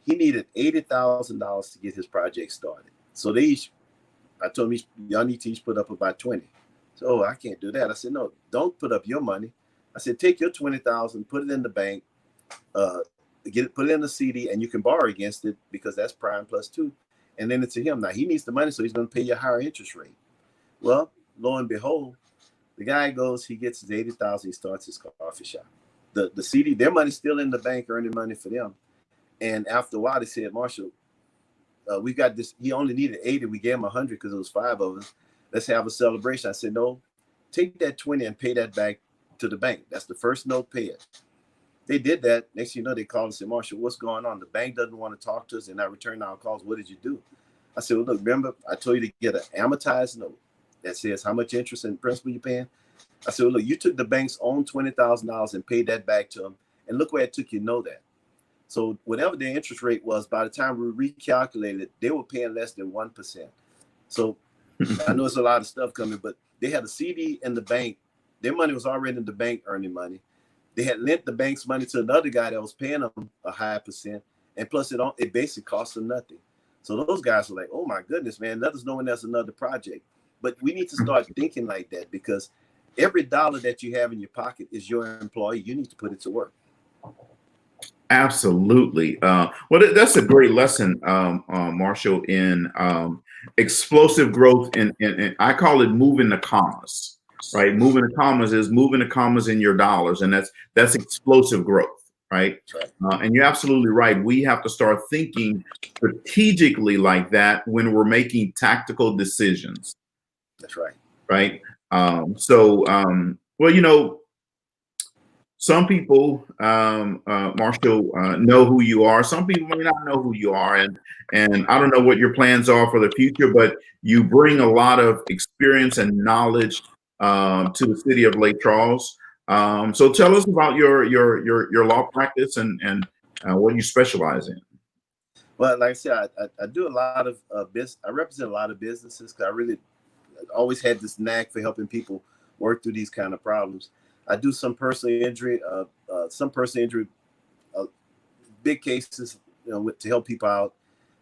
He needed $80,000 to get his project started. So I told him, y'all need to each put up about 20. So, I can't do that. I said, no, don't put up your money. I said, take your 20,000, put it in the bank, get it, put it in a CD, and you can borrow against it because that's prime plus 2, and then it's to him. Now he needs the money, so he's going to pay you a higher interest rate. Well, lo and behold, the guy goes, he gets his 80,000, he starts his coffee shop. The CD, their money's still in the bank, earning money for them. And after a while, they said, Marshall, we got this. He only needed 80. We gave him 100 because it was 5 of us. Let's have a celebration. I said, no, take that 20 and pay that back to the bank. That's the first note, pay it. They did that. Next thing you know, they called and said, Marshall, what's going on? The bank doesn't want to talk to us. They're not returning our calls. What did you do? I said, well, look, remember, I told you to get an amortized note that says how much interest and principal you're paying. I said, well, look, you took the bank's own $20,000 and paid that back to them. And look where it took you to know that. So whatever their interest rate was, by the time we recalculated it, they were paying less than 1%. So I know it's a lot of stuff coming, but they had a CD in the bank. Their money was already in the bank earning money. They had lent the bank's money to another guy that was paying them a high percent. And plus it basically cost them nothing. So those guys were like, oh my goodness, man, let us know when there's another project. But we need to start thinking like that, because every dollar that you have in your pocket is your employee. You need to put it to work. Absolutely. Well, that's a great lesson, Marshall, in explosive growth. And I call it moving the commas, right? Moving the commas is moving the commas in your dollars. And that's explosive growth, right? And you're absolutely right. We have to start thinking strategically like that when we're making tactical decisions. That's right. Right. Well, you know, some people, Marshall, know who you are. Some people may not know who you are, and I don't know what your plans are for the future. But you bring a lot of experience and knowledge to the city of Lake Charles. So tell us about your law practice and what you specialize in. Well, like I said, I do a lot of business. I represent a lot of businesses because I really always had this knack for helping people work through these kind of problems. I do some personal injury, big cases, you know, to help people out.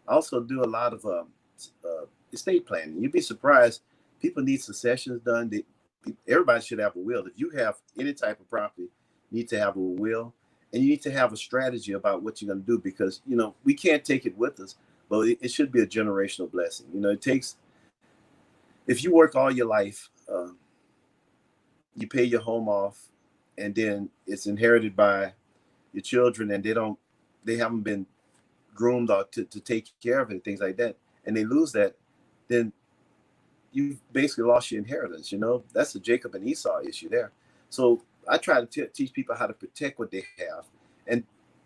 I also do a lot of estate planning. You'd be surprised. People need successions done. Everybody should have a will. If you have any type of property, you need to have a will, and you need to have a strategy about what you're going to do, because, you know, we can't take it with us, but it should be a generational blessing. You know, it takes, if you work all your life, you pay your home off, and then it's inherited by your children, and they haven't been groomed to take care of it and things like that, and they lose that, then you've basically lost your inheritance. You know, that's the Jacob and Esau issue there. So I try to teach people how to protect what they have and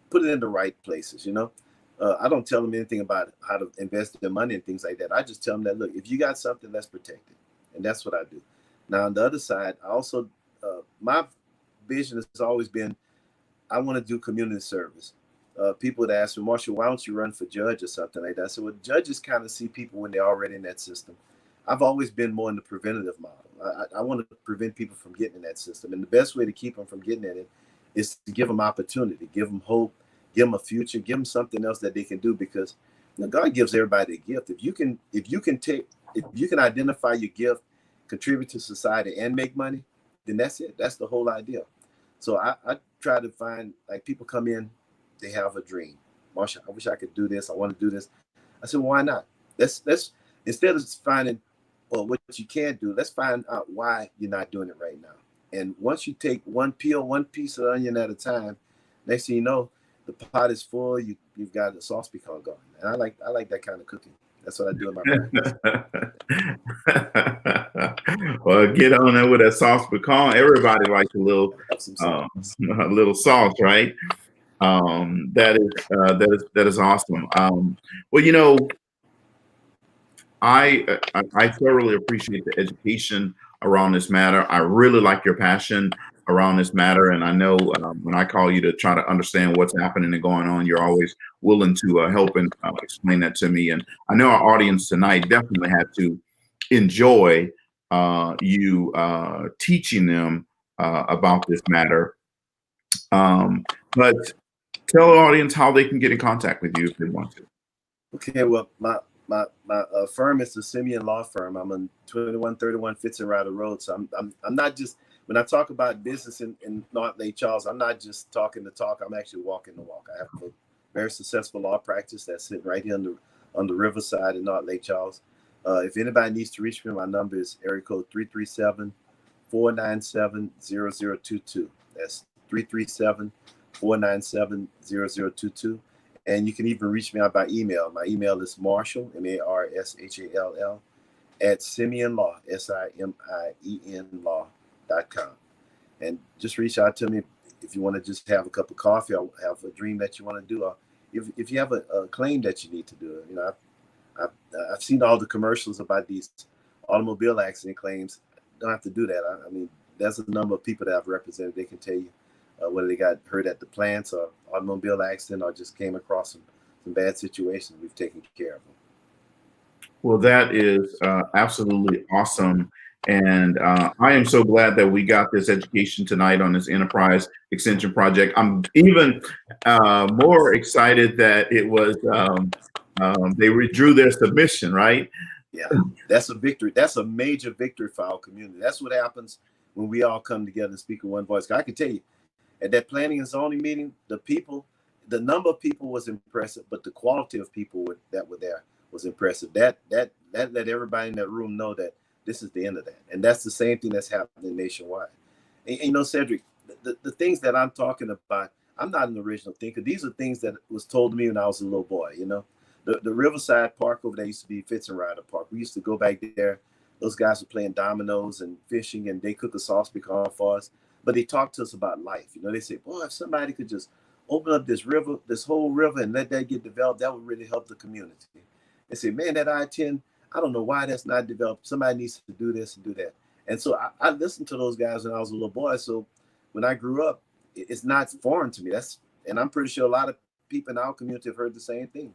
put it in the right places. You know, I don't tell them anything about how to invest their money and things like that. I just tell them that, look, if you got something, let's protect it, and that's what I do. Now, on the other side, I also, my vision has always been, I want to do community service. People would ask me, Marshall, why don't you run for judge or something like that? So, well, judges kind of see people when they're already in that system. I've always been more in the preventative model. I want to prevent people from getting in that system. And the best way to keep them from getting in it is to give them opportunity, give them hope, give them a future, give them something else that they can do, because, you know, God gives everybody a gift. If you can identify your gift, contribute to society, and make money, then that's it. That's the whole idea. So I try to find, like, people come in, they have a dream. Marshall, I wish I could do this. I want to do this. I said, well, why not? Let's instead of finding, well, what you can't do, let's find out why you're not doing it right now. And once you take one piece of onion at a time, next thing you know, the pot is full. You've got a sauce pecan going. And I like that kind of cooking. That's what I do in my practice. Well, get on there with that sauce pecan. Everybody likes a little sauce, right? That is awesome. Well, you know, I thoroughly appreciate the education around this matter. I really like your passion around this matter, and I know when I call you to try to understand what's happening and going on, you're always willing to help and explain that to me. And I know our audience tonight definitely had to enjoy you teaching them about this matter. But tell the audience how they can get in contact with you if they want to. Okay, well, my firm is the Semien law firm. I'm on 2131 Fitzgerald Road, so I'm not just when I talk about business in North Lake Charles, I'm not just talking the talk. I'm actually walking the walk. I have a very successful law practice that's sitting right here on the riverside in North Lake Charles. If anybody needs to reach me, my number is area code 337-497-0022. That's 337-497-0022. And you can even reach me out by email. My email is Marshall, MARSHALL, at Semien Law, SIMIEN law.com. And just reach out to me if you want to just have a cup of coffee or have a dream that you want to do. Or if you have a claim that you need to do. You know, I've seen all the commercials about these automobile accident claims. Don't have to do that. I mean, there's a number of people that I've represented. They can tell you whether they got hurt at the plants or automobile accident or just came across some bad situations. We've taken care of them. Well, that is absolutely awesome. And I am so glad that we got this education tonight on this enterprise extension project. I'm even more excited that it was, they withdrew their submission, right? Yeah, that's a victory. That's a major victory for our community. That's what happens when we all come together and speak in one voice. I can tell you, at that planning and zoning meeting, the number of people was impressive, but the quality of people that were there was impressive. That let everybody in that room know that this is the end of that. And that's the same thing that's happening nationwide. And you know, Cedrick, the things that I'm talking about, I'm not an original thinker. These are things that was told to me when I was a little boy, you know. The Riverside Park over there used to be Fitz and Ryder Park. We used to go back there. Those guys were playing dominoes and fishing, and they cook a sauce pecan for us. But they talked to us about life. You know, they said, boy, if somebody could just open up this river, this whole river, and let that get developed, that would really help the community. They say, man, that I-10, I don't know why that's not developed. Somebody needs to do this and do that. And so I listened to those guys when I was a little boy. So when I grew up, it's not foreign to me. And I'm pretty sure a lot of people in our community have heard the same thing.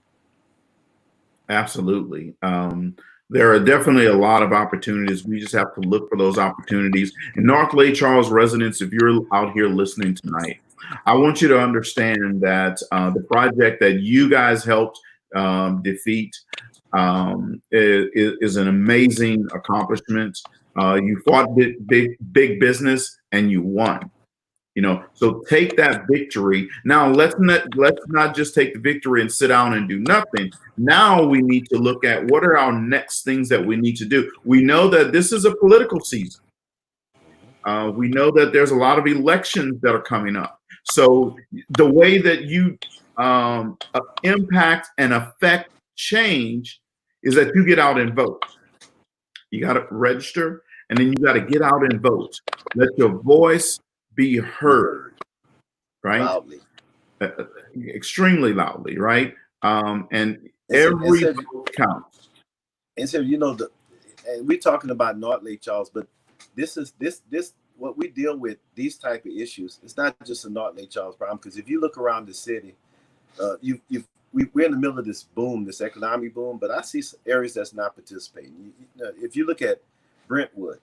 Absolutely. There are definitely a lot of opportunities. We just have to look for those opportunities. And North Lake Charles residents, if you're out here listening tonight, I want you to understand that the project that you guys helped defeat is an amazing accomplishment. You fought big business and you won. You know, so take that victory. Now let's not just take the victory and sit down and do nothing. Now we need to look at what are our next things that we need to do. We know that this is a political season. We know that there's a lot of elections that are coming up. So the way that you impact and affect change is that you get out and vote. You got to register, and then you got to get out and vote. Let your voice be heard, right? Loudly. Extremely loudly, right? And every vote counts. And so, you know, and we're talking about North Lake Charles, but this what we deal with, these type of issues, it's not just a North Lake Charles problem. Because if you look around the city, we're in the middle of this boom, this economic boom, but I see areas that's not participating. If you look at Brentwood,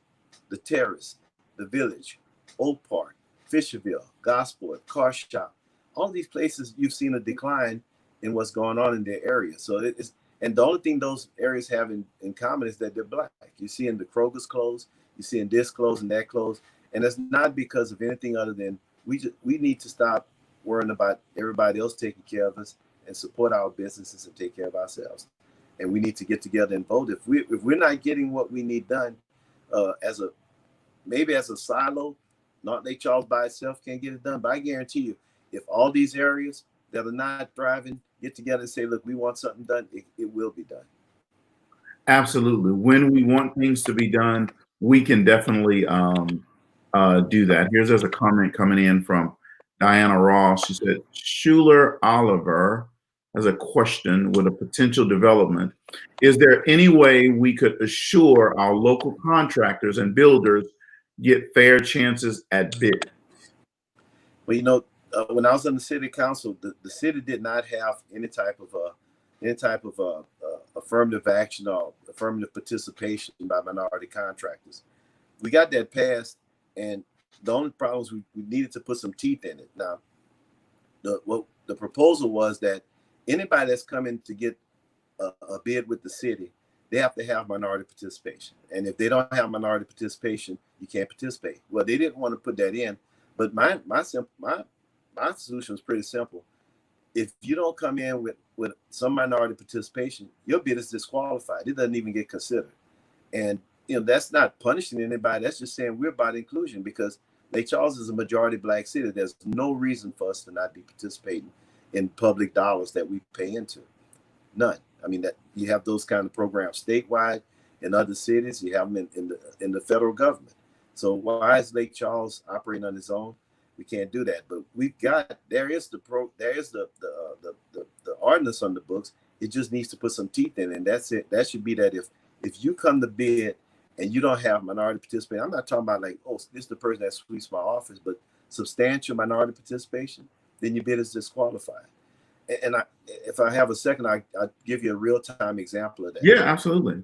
the Terrace, the Village, Oak Park, Fisherville, Gosport, Car Shop, all these places you've seen a decline in what's going on in their area. So and the only thing those areas have in common is that they're black. You see in the Kroger's closed, you see in this closed and that closed, and it's not because of anything other than we need to stop worrying about everybody else taking care of us and support our businesses and take care of ourselves. And we need to get together and vote. If we're not getting what we need done, maybe as a silo, North Lake Charles by itself can't get it done. But I guarantee you, if all these areas that are not thriving get together and say, look, we want something done, it will be done. Absolutely. When we want things to be done, we can definitely do that. There's a comment coming in from Diana Ross. She said, Schuler Oliver has a question with a potential development. Is there any way we could assure our local contractors and builders get fair chances at bid? Well, you know, when I was on the city council, the city did not have any type of affirmative action or affirmative participation by minority contractors. We got that passed, and the only problem was we needed to put some teeth in it. Now, the proposal was that anybody that's coming to get a bid with the city, they have to have minority participation. And if they don't have minority participation, you can't participate. Well, they didn't want to put that in, but my solution was pretty simple. If you don't come in with some minority participation, your bid is disqualified. It doesn't even get considered. And that's not punishing anybody. That's just saying we're about inclusion, because Lake Charles is a majority Black city. There's no reason for us to not be participating in public dollars that we pay into. None. I mean, that you have those kind of programs statewide in other cities. You have them in the federal government. So why is Lake Charles operating on its own? We can't do that. But there is the ordinance on the books. It just needs to put some teeth in it. And that's it. That should be that if you come to bid and you don't have minority participation, I'm not talking about like, oh, this is the person that sweeps my office, but substantial minority participation, then your bid is disqualified. And if I have a second, I'll give you a real-time example of that. Yeah, absolutely.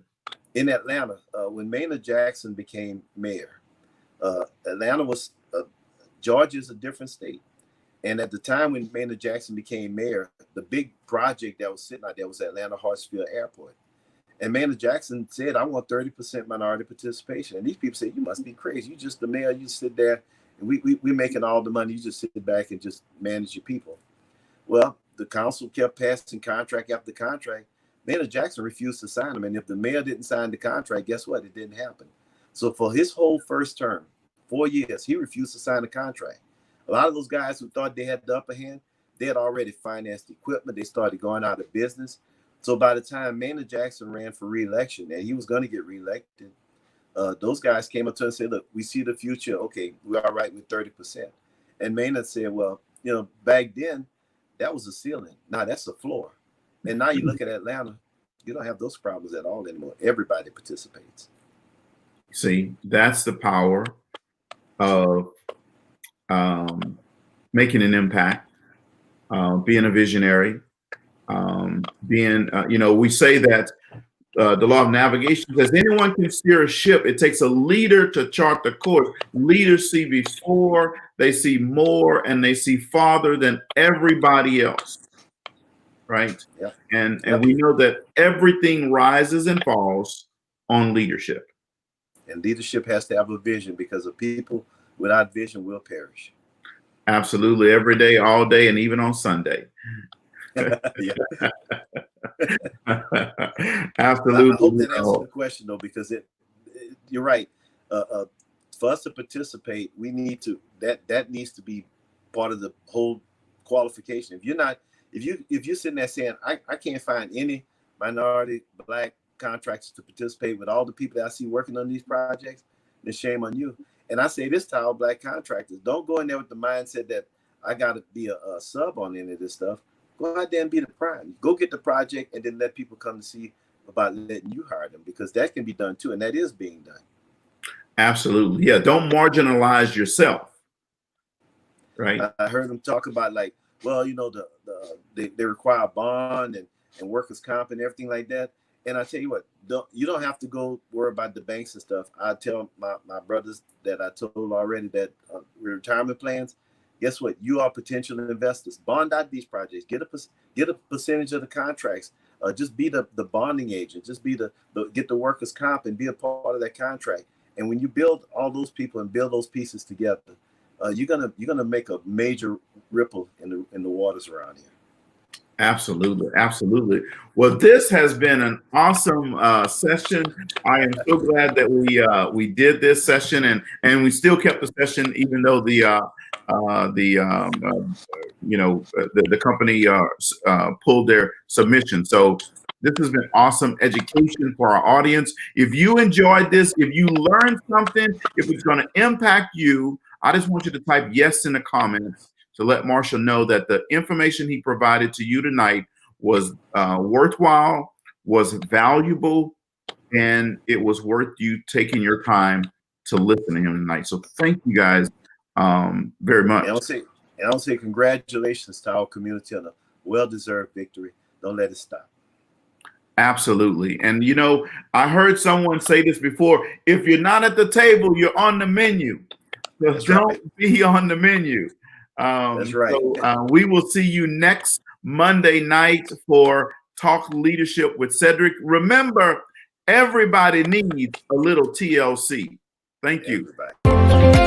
In Atlanta, when Maynard Jackson became mayor, Atlanta was, Georgia's a different state. And at the time when Maynard Jackson became mayor, the big project that was sitting out there was Atlanta Hartsfield Airport. And Maynard Jackson said, I want 30% minority participation. And these people said, you must be crazy. You just the mayor, you sit there, and we're making all the money. You just sit back and just manage your people. Well, the council kept passing contract after contract. Maynard Jackson refused to sign them. And if the mayor didn't sign the contract, guess what? It didn't happen. So for his whole first term, 4 years, he refused to sign the contract. A lot of those guys who thought they had the upper hand, they had already financed equipment. They started going out of business. So by the time Maynard Jackson ran for re-election, and he was going to get reelected, those guys came up to him and said, look, we see the future. Okay, we're all right with 30%. And Maynard said, well, back then, that was a ceiling. Now that's a floor. And now you look at Atlanta, you don't have those problems at all anymore. Everybody participates. See, that's the power of making an impact, being a visionary, we say that the law of navigation says anyone can steer a ship. It takes a leader to chart the course. Leaders see before, they see more, and they see farther than everybody else. Right? Yep. And we know that everything rises and falls on leadership. And leadership has to have a vision, because of people without vision will perish. Absolutely. Every day, all day, and even on Sunday. Absolutely. I hope that answers the question, though, because you're right. For us to participate, we need to that needs to be part of the whole qualification. If you're sitting there saying I can't find any minority Black contractors to participate with all the people that I see working on these projects, then shame on you. And I say this to our Black contractors: don't go in there with the mindset that I got to be a sub on any of this stuff. Go out there and be the prime. Go get the project, and then let people come to see about letting you hire them, because that can be done too, and that is being done. Absolutely. Yeah. Don't marginalize yourself. Right. I heard them talk about, like, well, they require a bond and workers' comp and everything like that. And I tell you what, you don't have to go worry about the banks and stuff. I tell my brothers that I told already that retirement plans, guess what? You are potential investors. Bond out these projects. Get a percentage of the contracts. Just be the bonding agent. Just be get the workers' comp and be a part of that contract. And when you build all those people and build those pieces together, you're gonna make a major ripple in the waters around here. Absolutely, absolutely. Well, this has been an awesome session. I am so glad that we did this session, and we still kept the session even though the company pulled their submission. So this has been awesome education for our audience. If you enjoyed this, if you learned something, if it's going to impact you, I just want you to type yes in the comments to let Marshall know that the information he provided to you tonight was worthwhile, was valuable, and it was worth you taking your time to listen to him tonight. So thank you guys very much. And I'll say congratulations to our community on a well-deserved victory. Don't let it stop. Absolutely. And I heard someone say this before: if you're not at the table, you're on the menu. So don't be on the menu. That's right. So, we will see you next Monday night for Talk Leadership with Cedrick. Remember, Everybody needs a little TLC. Thank you. Everybody.